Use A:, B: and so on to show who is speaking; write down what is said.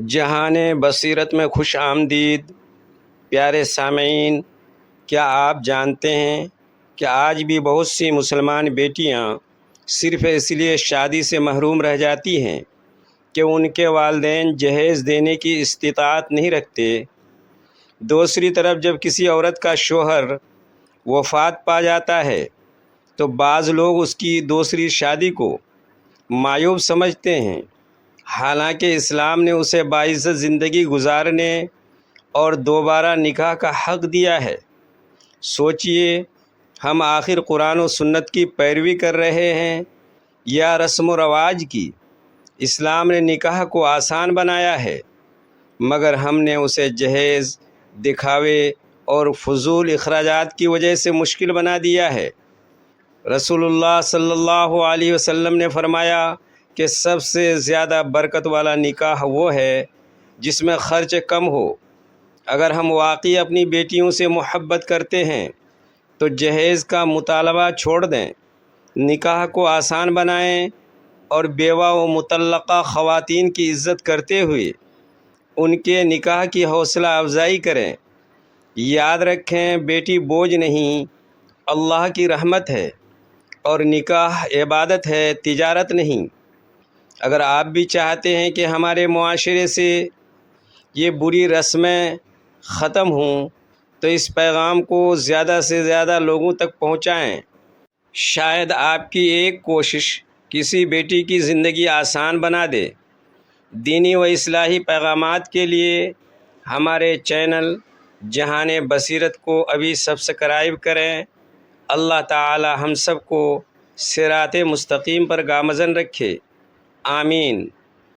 A: جہان بصیرت میں خوش آمدید پیارے سامعین، کیا آپ جانتے ہیں کہ آج بھی بہت سی مسلمان بیٹیاں صرف اس لیے شادی سے محروم رہ جاتی ہیں کہ ان کے والدین جہیز دینے کی استطاعت نہیں رکھتے۔ دوسری طرف جب کسی عورت کا شوہر وفات پا جاتا ہے تو بعض لوگ اس کی دوسری شادی کو معیوب سمجھتے ہیں، حالانکہ اسلام نے اسے باعزت زندگی گزارنے اور دوبارہ نکاح کا حق دیا ہے۔ سوچئے، ہم آخر قرآن و سنت کی پیروی کر رہے ہیں یا رسم و رواج کی؟ اسلام نے نکاح کو آسان بنایا ہے، مگر ہم نے اسے جہیز، دکھاوے اور فضول اخراجات کی وجہ سے مشکل بنا دیا ہے۔ رسول اللہ صلی اللہ علیہ وسلم نے فرمایا کہ سب سے زیادہ برکت والا نکاح وہ ہے جس میں خرچ کم ہو۔ اگر ہم واقعی اپنی بیٹیوں سے محبت کرتے ہیں تو جہیز کا مطالبہ چھوڑ دیں، نکاح کو آسان بنائیں اور بیوہ و مطلقہ خواتین کی عزت کرتے ہوئے ان کے نکاح کی حوصلہ افزائی کریں۔ یاد رکھیں، بیٹی بوجھ نہیں، اللہ کی رحمت ہے، اور نکاح عبادت ہے، تجارت نہیں۔ اگر آپ بھی چاہتے ہیں کہ ہمارے معاشرے سے یہ بری رسمیں ختم ہوں تو اس پیغام کو زیادہ سے زیادہ لوگوں تک پہنچائیں۔ شاید آپ کی ایک کوشش کسی بیٹی کی زندگی آسان بنا دے۔ دینی و اصلاحی پیغامات کے لیے ہمارے چینل جہان بصیرت کو ابھی سبسکرائب کریں۔ اللہ تعالی ہم سب کو صراط مستقیم پر گامزن رکھے، آمین۔